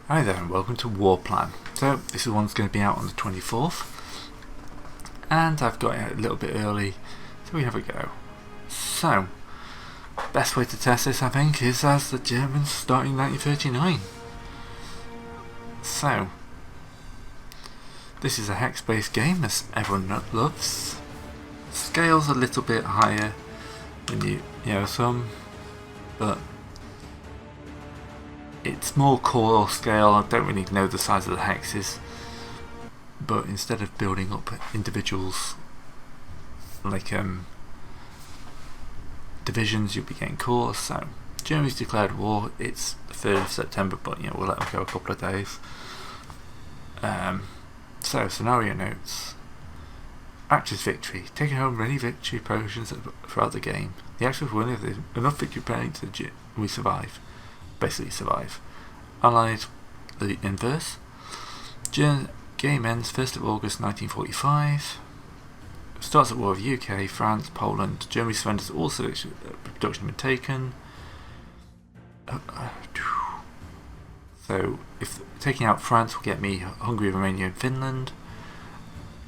Hi there and welcome to WarPlan. So this one's going to be out on the 24th and I've got it a little bit early, so we have a go. So, best way to test this I think is as the Germans starting 1939. So, this is a hex based game as everyone loves. Scale's a little bit higher than you know some, but it's more core scale. I don't really know the size of the hexes, but instead of building up individuals like divisions, you'll be getting cores. So Germany's declared war. It's the 3rd of September, but we'll let them go a couple of days. So scenario notes. Axis victory. Taking home many victory potions throughout the game. The Axis will win if there's enough victory points we survive. Basically survive. Allied, the inverse. Game ends 1st of August 1945. Starts at war with UK, France, Poland. Germany surrenders all production have been taken. So if taking out France will get me Hungary, Romania and Finland.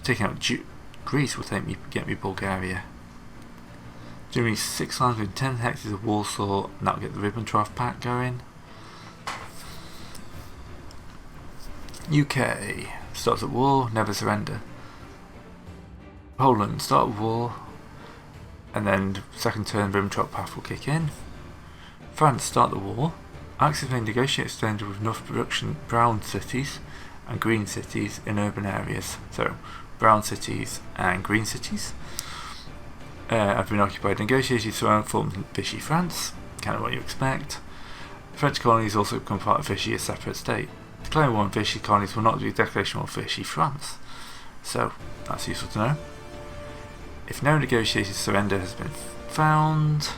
Taking out Greece will get me Bulgaria. Germany's 6 lands with 10 hexes of Warsaw, and that'll get the Ribbentrop Pact going. UK starts at war, never surrender. Poland start at war, and then second turn Ribbentrop Pact will kick in. France start the war. Axis may negotiate extended with enough production brown cities and green cities in urban areas. So brown cities and green cities have been occupied. Negotiations surround formed Vichy France, kind of what you expect. The French colonies also become part of Vichy, a separate state. Declaring war on Vichy colonies will not be a declaration of Vichy France. So that's useful to know. If no negotiated surrender has been found,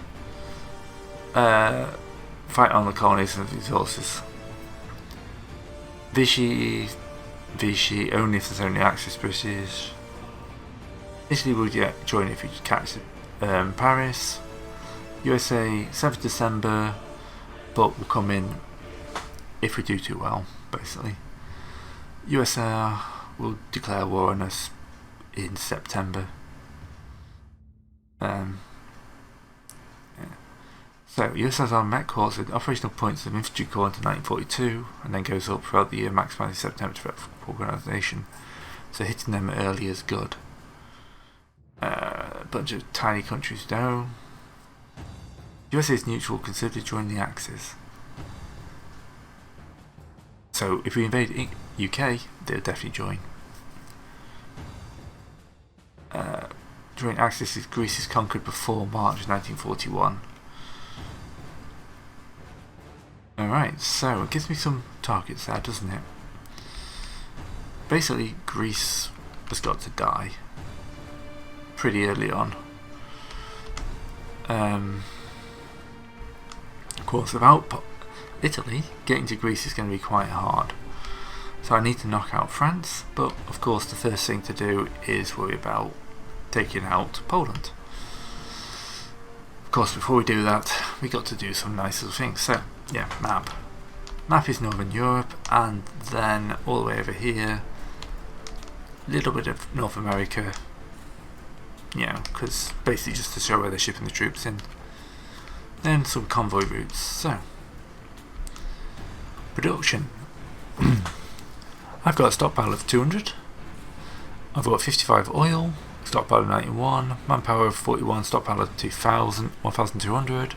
fight on the colonies and resources. Vichy only if there's only Axis British. Italy will join if you catch Paris. USA 7th December, but will come in if we do too well, basically. USSR will declare war on us in September. So USSR Met Corps with operational points of Infantry Corps into 1942 and then goes up throughout the year, maximising September to organisation. So hitting them early is good. A bunch of tiny countries no. USA is neutral, considered joining the Axis. So if we invade UK, they'll definitely join. During Axis, Greece is conquered before March 1941. Alright, so it gives me some targets there, doesn't it? Basically, Greece has got to die pretty early on. Of course, without Italy, getting to Greece is going to be quite hard. So I need to knock out France, but of course the first thing to do is worry about taking out Poland. Of course, before we do that, we got to do some nice little things. So, yeah, map. Map is Northern Europe, and then all the way over here, a little bit of North America, because basically just to show where they're shipping the troops in. Then some convoy routes. So, production. I've got a stockpile of 200. I've got 55 oil, stockpile of 91, manpower of 41, stockpile of 1,200.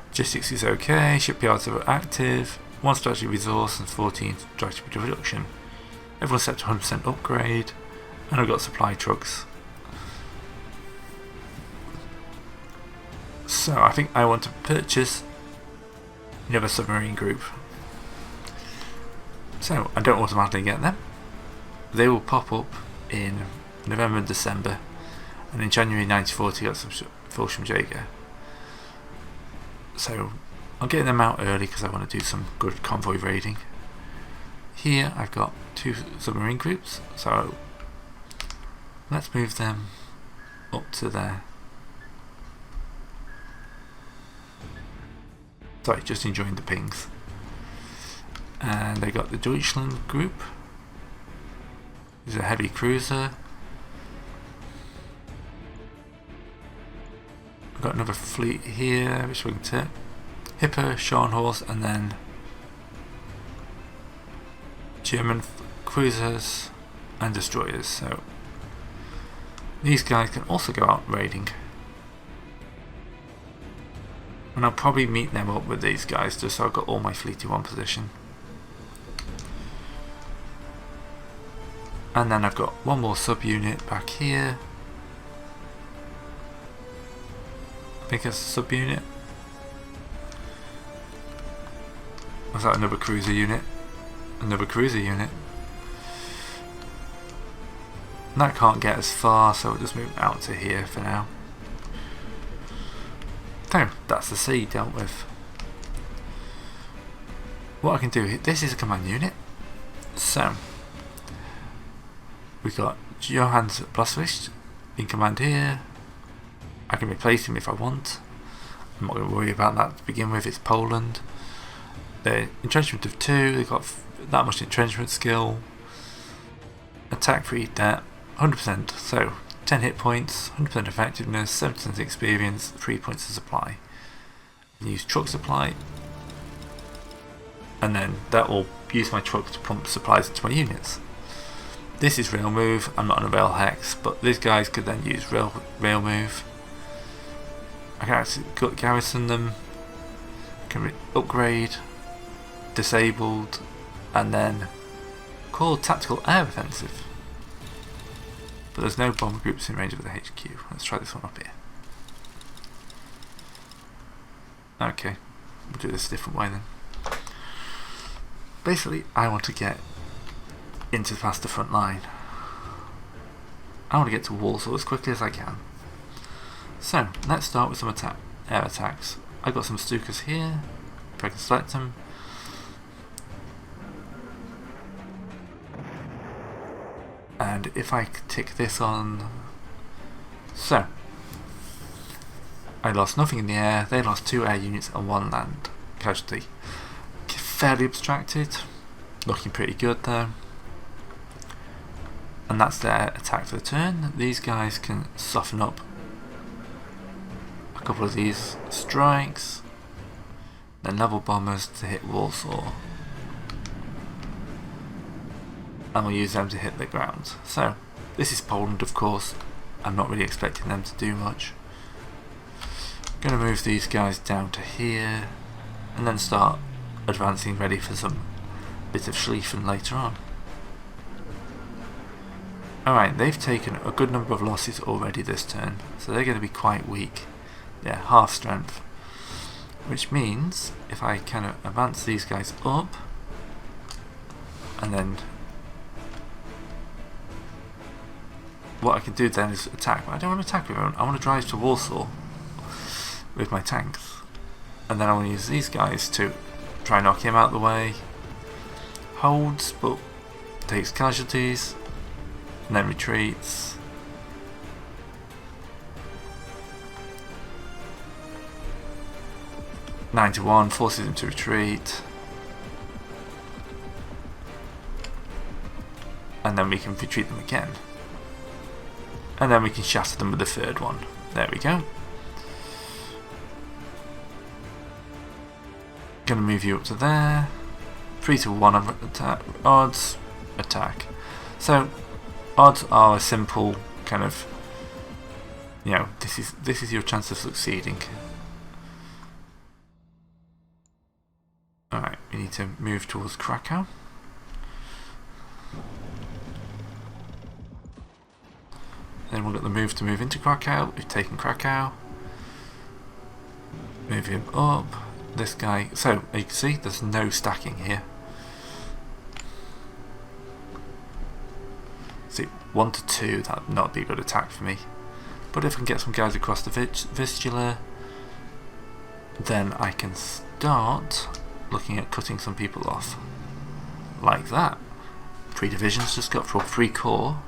Logistics is okay, shipyards are active, 1 strategy resource and 14 strategy production. Everyone's set to 100% upgrade, and I've got supply trucks. So I think I want to purchase another submarine group. So I don't automatically get them. They will pop up in November and December, and in January 1940 got some Fallschirmjäger. So I'm getting them out early because I want to do some good convoy raiding. Here I've got 2 submarine groups, so let's move them up to there. Sorry, just enjoying the pings. And they got the Deutschland group. There's a heavy cruiser. We've got another fleet here, which we can take. Hipper, Scharnhorst, and then German cruisers and destroyers. So these guys can also go out raiding. And I'll probably meet them up with these guys just so I've got all my fleet in one position. And then I've got one more subunit back here. I think it's a subunit. Was that another cruiser unit? Another cruiser unit. And that can't get as far, so we'll just move out to here for now. So, that's the sea dealt with. What I can do, this is a command unit. So, we've got Johannes Blaswich in command here. I can replace him if I want. I'm not going to worry about that to begin with, it's Poland. They're entrenchment of 2, they've got that much entrenchment skill. Attack free net, 100%, so 10 hit points, 100% effectiveness, 7% experience, 3 points of supply. And use truck supply, and then that will use my truck to pump supplies into my units. This is rail move, I'm not on a rail hex, but these guys could then use rail move. I can actually garrison them, can upgrade, disabled, and then call tactical air offensive. But there's no bomber groups in range of the HQ. Let's try this one up here. Okay, we'll do this a different way then. Basically, I want to get into past the front line. I want to get to Warsaw as quickly as I can. So, let's start with some air attacks. I've got some Stukas here, if I can select them. And if I tick this on, so I lost nothing in the air, they lost 2 air units and 1 land casualty. Fairly abstracted, looking pretty good there. And that's their attack for the turn. These guys can soften up a couple of these strikes, then level bombers to hit Warsaw. And we'll use them to hit the ground. So, this is Poland, of course. I'm not really expecting them to do much. I'm going to move these guys down to here, and then start advancing ready for some bit of Schlieffen later on. Alright, they've taken a good number of losses already this turn, so they're going to be quite weak. Yeah, half strength. Which means, if I kind of advance these guys up, and then what I can do then is attack. I don't want to attack everyone. I want to drive to Warsaw with my tanks, and then I want to use these guys to try and knock him out of the way. Holds, but takes casualties, and then retreats. Nine to 1 forces him to retreat, and then we can retreat them again. And then we can shatter them with the 3rd one. There we go. Gonna move you up to there. 3 to 1 attack. Odds, attack. So odds are a simple kind of, you know, this is your chance of succeeding. Alright, we need to move towards Krakow. Then we've got the move to move into Krakow. We've taken Krakow. Move him up. This guy. So, you can see there's no stacking here. See, 1 to 2, that would not be a good attack for me. But if I can get some guys across the Vistula, then I can start looking at cutting some people off. Like that. 3 divisions just got for 3 corps.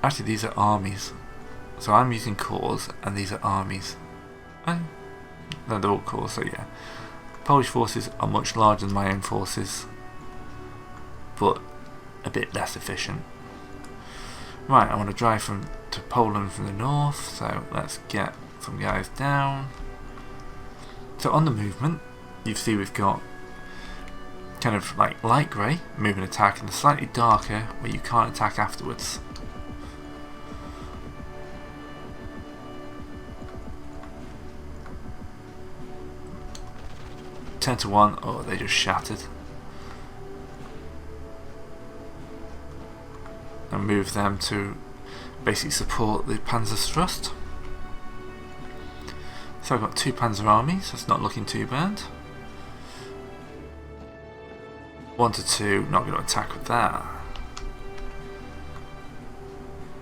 Actually, these are armies. So I'm using corps, and these are armies. And no, they're all corps, so yeah. Polish forces are much larger than my own forces, but a bit less efficient. Right, I want to drive to Poland from the north, so let's get some guys down. So on the movement, you see we've got kind of like light grey, move and attack, and slightly darker where you can't attack afterwards. Ten to 1, oh, they just shattered. And move them to basically support the Panzer thrust. So I've got 2 Panzer armies, that's not looking too bad. 1 to 2, not going to attack with that.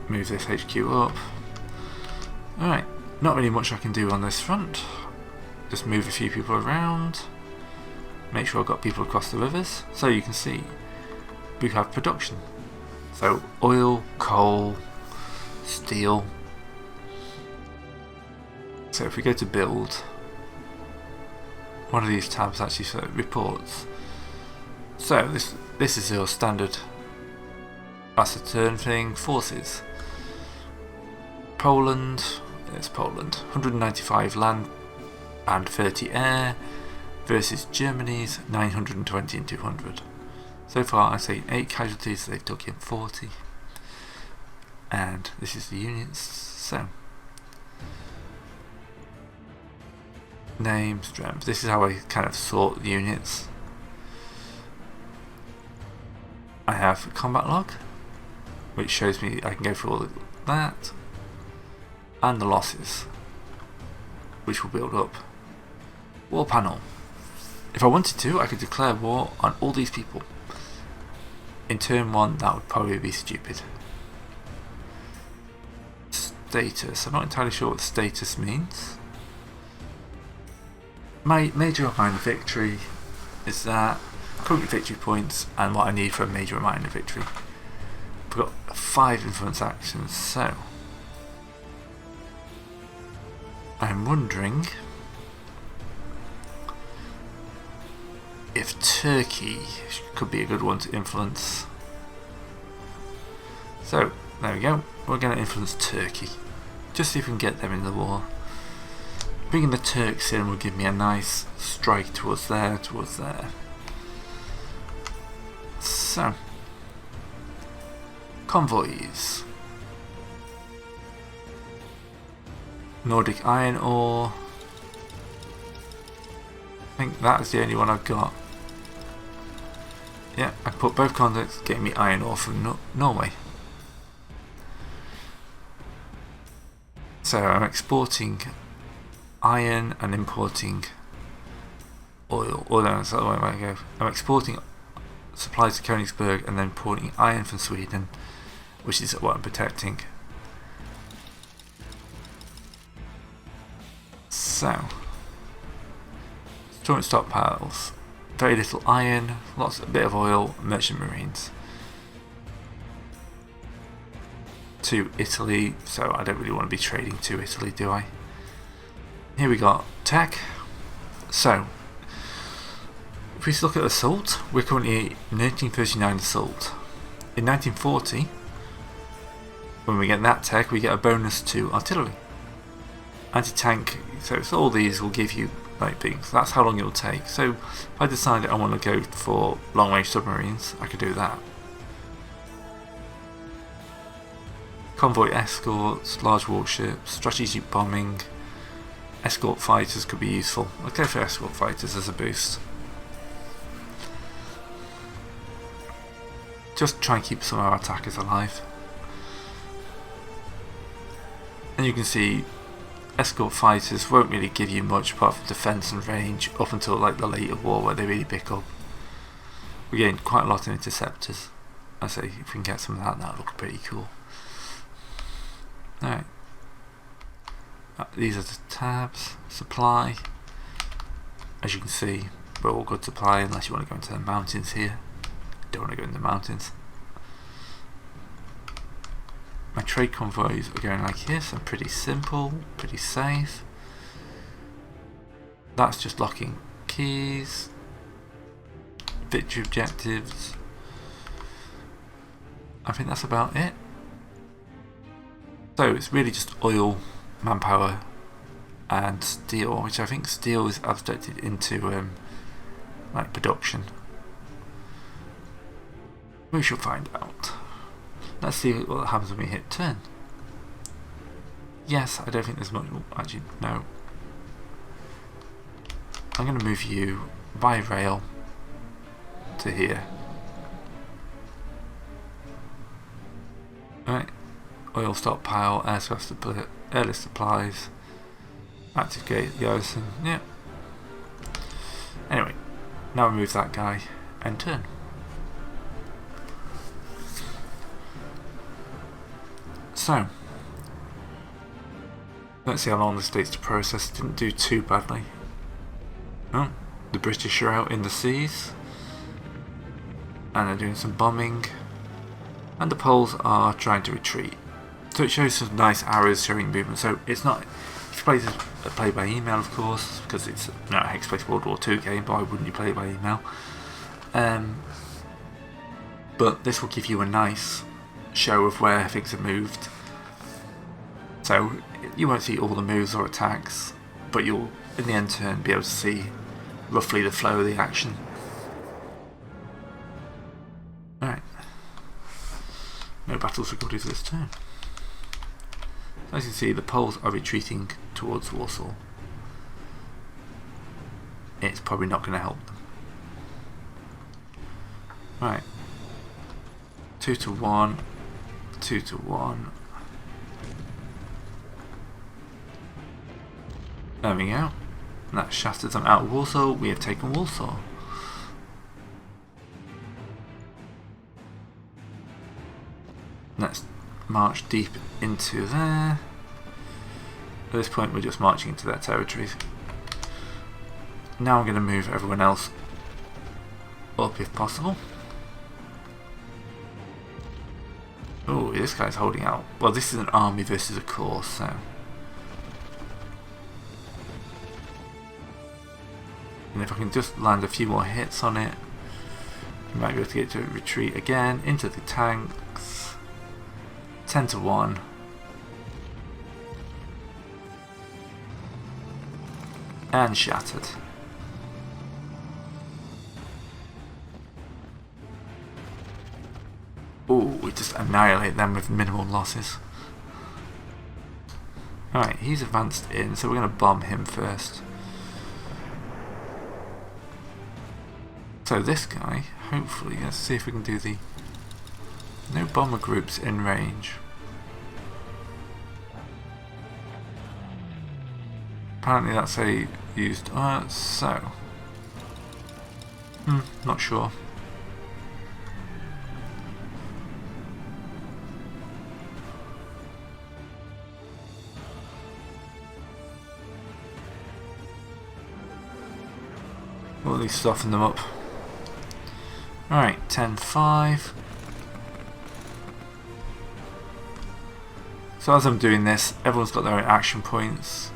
Move this HQ up. Alright, not really much I can do on this front. Just move a few people around. Make sure I've got people across the rivers. So you can see we have production. So oil, coal, steel. So if we go to build, one of these tabs actually shows reports. So this is your standard that's a turn thing. Forces. Poland, it's Poland. 195 land and 30 air versus Germany's 920 and 200. So far I say 8 casualties, they've took in 40. And this is the units. So name, strength. This is how I kind of sort the units. I have a combat log, which shows me I can go through all of that, and the losses, which will build up. War panel. If I wanted to, I could declare war on all these people. In turn 1, that would probably be stupid. Status. I'm not entirely sure what status means. My major or minor victory is that current victory points and what I need for a major or minor victory. We've got 5 influence actions, so I'm wondering if Turkey could be a good one to influence. So there we go, we're going to influence Turkey, just see if we can get them in the war. Bringing the Turks in will give me a nice strike towards there, So, convoys. Nordic iron ore. I think that's the only one I've got. Yeah, I put both convoys getting me iron ore from Norway. So I'm exporting iron and importing oil. Or no, that's the other way I go. I'm exporting supplies to Königsberg and then importing iron from Sweden, which is what I'm protecting. So, joint stockpiles. Very little iron, a bit of oil, merchant marines. To Italy, so I don't really want to be trading to Italy, do I? Here we got tech. So, if we look at assault, we're currently 1939 assault. In 1940, when we get that tech, we get a bonus to artillery. Anti-tank, so all these will give you like things. That's how long it will take. So, if I decide I want to go for long-range submarines, I could do that. Convoy escorts, large warships, strategic bombing, escort fighters could be useful. I'll go for escort fighters as a boost. Just try and keep some of our attackers alive. And you can see escort fighters won't really give you much apart from defence and range up until like the later war where they really pick up. We gain quite a lot of interceptors. I say if we can get some of that, that'll look pretty cool. Alright. These are the tabs. Supply. As you can see, we're all good supply unless you want to go into the mountains here. Don't want to go in the mountains. My trade convoys are going like this, and pretty simple, pretty safe. That's just locking keys, victory objectives. I think that's about it. So it's really just oil, manpower and steel, which I think steel is abstracted into like production. We shall find out. Let's see what happens when we hit turn. Yes, I don't think there's much. Actually, no. I'm going to move you by rail to here. Right. Oil stockpile, airlift supplies, active gate garrison. Yeah. Anyway, now we move that guy and turn. So, let's see how long this takes to process. Didn't do too badly. Oh, the British are out in the seas and they're doing some bombing, and the Poles are trying to retreat. So it shows some nice arrows showing movement. So it's not, if you play by email, of course, because it's a Hex-based World War II game. Why wouldn't you play it by email? But this will give you a nice show of where things have moved. So you won't see all the moves or attacks, but you'll, in the end turn, be able to see roughly the flow of the action. Alright. No battles recorded for this turn. So as you can see, the Poles are retreating towards Warsaw. It's probably not going to help them. Right. 2 to 1. 2 to 1. There we go. And that shatters them out of Warsaw. We have taken Warsaw. Let's march deep into there. At this point we're just marching into their territories. Now I'm going to move everyone else up if possible. Oh, this guy's holding out. Well, this is an army versus a corps, so... And if I can just land a few more hits on it, we might be able to get to retreat again into the tanks. 10 to 1. And shattered. Ooh, we just annihilate them with minimal losses. Alright, he's advanced in, so we're going to bomb him first. So this guy, hopefully, let's see if we can do the... No bomber groups in range. Apparently that's a used... so... not sure. We'll at least soften them up. Alright, 10-5. So as I'm doing this, everyone's got their own action points.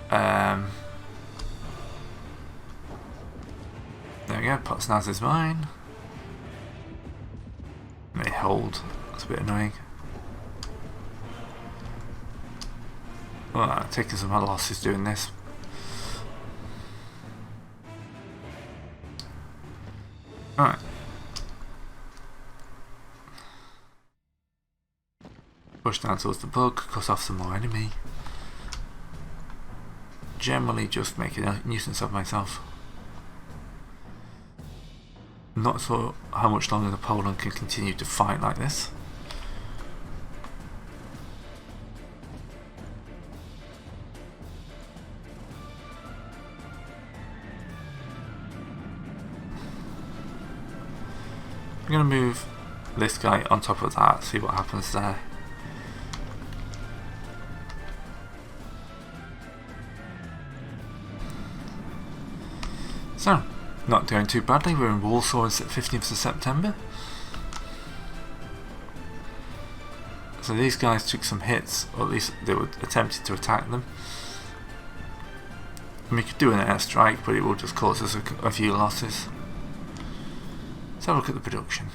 There we go, Potsnaz is mine. Let me hold, that's a bit annoying. Well, I'm taking some losses doing this. Alright. Push down towards the bug, cut off some more enemy. Generally just making a nuisance of myself. Not sure how much longer the Poland can continue to fight like this. I'm going to move this guy on top of that, see what happens there. So, not doing too badly. We're in Warsaw on 15th of September. So these guys took some hits, or at least they were attempting to attack them. We could do an airstrike, but it will just cause us a few losses. Let's have a look at the production.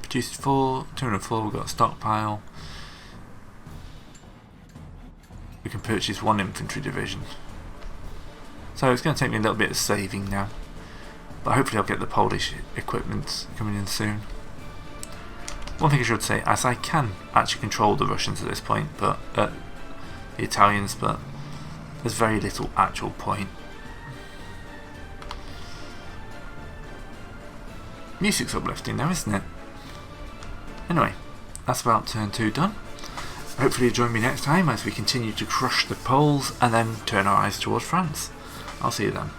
Produced 204, we've got a stockpile. We can purchase 1 infantry division. So it's going to take me a little bit of saving now. But hopefully I'll get the Polish equipment coming in soon. One thing I should say, as I can actually control the Russians at this point, but the Italians, but there's very little actual point. Music's uplifting now, isn't it? Anyway, that's about turn 2 done. Hopefully you'll join me next time as we continue to crush the Poles and then turn our eyes towards France. I'll see you then.